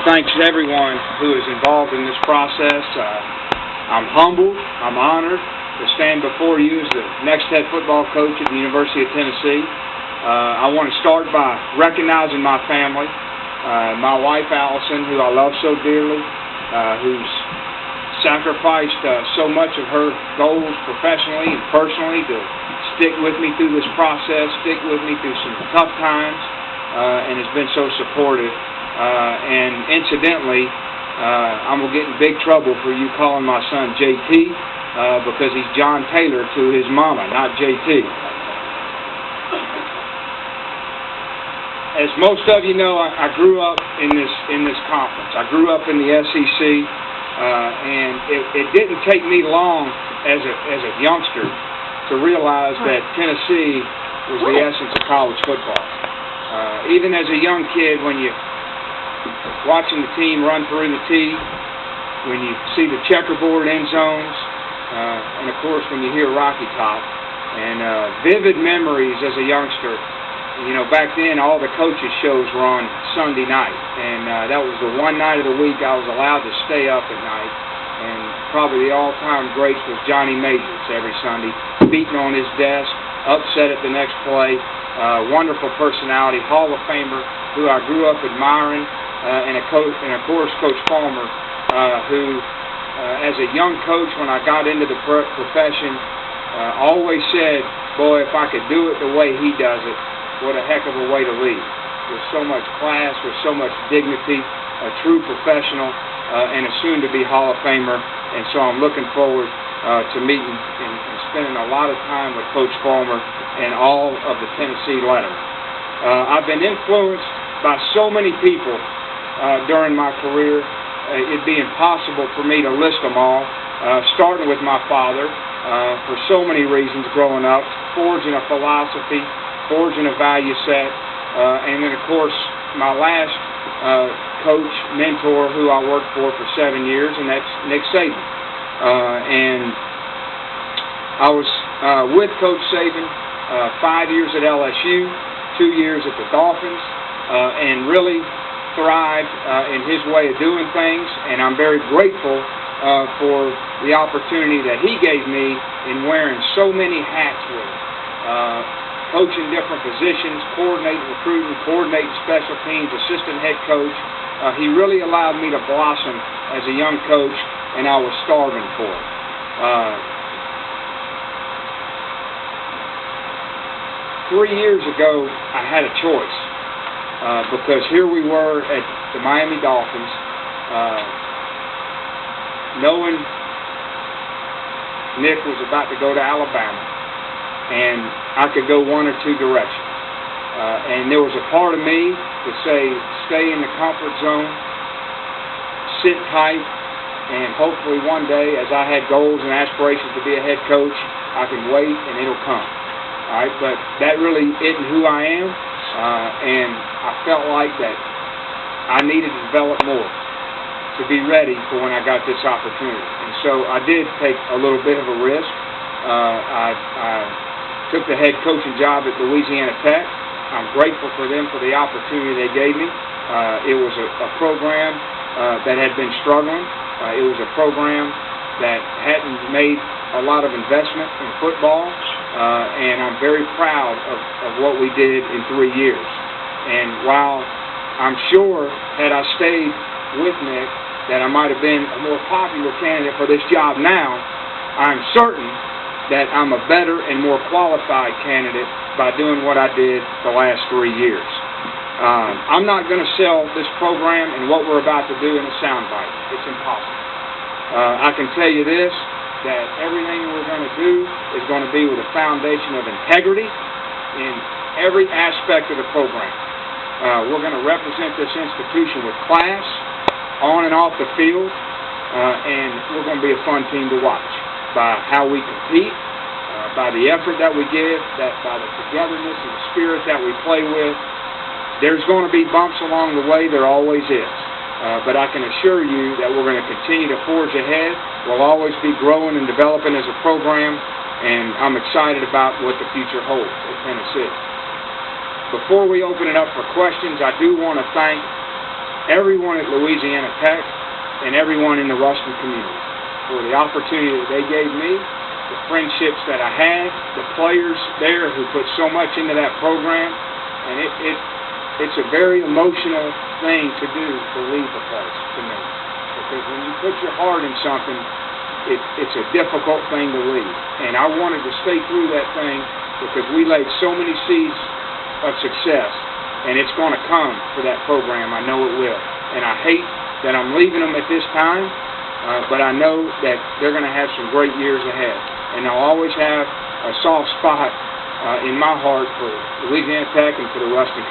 thanks to everyone who is involved in this process. I'm humbled, I'm honored to stand before you as the next head football coach at the University of Tennessee. I want to start by recognizing my family, my wife Allison, who I love so dearly, who's sacrificed so much of her goals professionally and personally to stick with me through this process, stick with me through some tough times, and has been so supportive. And incidentally, I'm going to get in big trouble for you calling my son JT because he's John Taylor to his mama, not JT. As most of you know, I grew up in this conference. I grew up in the SEC, and it didn't take me long as a youngster to realize that Tennessee was the essence of college football. Even as a young kid, when you watching the team run through the tee, when you see the checkerboard end zones, and of course when you hear Rocky Top, and vivid memories as a youngster. You know, back then all the coaches' shows were on Sunday night, and that was the one night of the week I was allowed to stay up at night. And probably the all-time greats was Johnny Majors every Sunday, beating on his desk, upset at the next play. Wonderful personality, Hall of Famer, who I grew up admiring, and of course Coach Palmer, who as a young coach when I got into the profession, always said, boy, if I could do it the way he does it, what a heck of a way to lead. With so much class, with so much dignity, a true professional, and a soon-to-be Hall of Famer. And so I'm looking forward to meeting and spending a lot of time with Coach Palmer and all of the Tennessee Lettermen. I've been influenced by so many people during my career. It'd be impossible for me to list them all, starting with my father for so many reasons growing up, forging a philosophy, forging a value set, and then of course my last coach, mentor, who I worked for 7 years, and that's Nick Saban. And I was with Coach Saban 5 years at LSU, 2 years at the Dolphins, and really thrived in his way of doing things, and I'm very grateful for the opportunity that he gave me in wearing so many hats with him. Coaching different positions, coordinating recruiting, coordinating special teams, assistant head coach. He really allowed me to blossom as a young coach, and I was starving for it. 3 years ago, I had a choice because here we were at the Miami Dolphins, knowing Nick was about to go to Alabama, and I could go one or two directions. And there was a part of me that say, stay in the comfort zone, sit tight, and hopefully one day, as I had goals and aspirations to be a head coach, I can wait and it'll come. All right, but that really isn't who I am, and I felt like that I needed to develop more to be ready for when I got this opportunity. And so I did take a little bit of a risk. I took the head coaching job at Louisiana Tech. I'm grateful for them for the opportunity they gave me. It was a program that had been struggling. It was a program that hadn't made a lot of investment in football, and I'm very proud of what we did in 3 years. And while I'm sure had I stayed with Nick that I might have been a more popular candidate for this job now, I'm certain that I'm a better and more qualified candidate by doing what I did the last 3 years. I'm not going to sell this program and what we're about to do in a soundbite. It's impossible. I can tell you this, that everything we're going to do is going to be with a foundation of integrity in every aspect of the program. We're going to represent this institution with class, on and off the field, and we're going to be a fun team to watch. By how we compete, by the effort that we give, by the togetherness and the spirit that we play with. There's going to be bumps along the way, there always is. But I can assure you that we're going to continue to forge ahead. We'll always be growing and developing as a program, and I'm excited about what the future holds at Tennessee. Before we open it up for questions, I do want to thank everyone at Louisiana Tech and everyone in the Ruston community for the opportunity that they gave me, the friendships that I had, the players there who put so much into that program, and it's a very emotional thing to do to leave the place to me. Because when you put your heart in something, it's a difficult thing to leave. And I wanted to stay through that thing because we laid so many seeds of success, and it's going to come for that program. I know it will. And I hate that I'm leaving them at this time, but I know that they're going to have some great years ahead. And I'll always have a soft spot in my heart for Louisiana Tech and for the Ruston.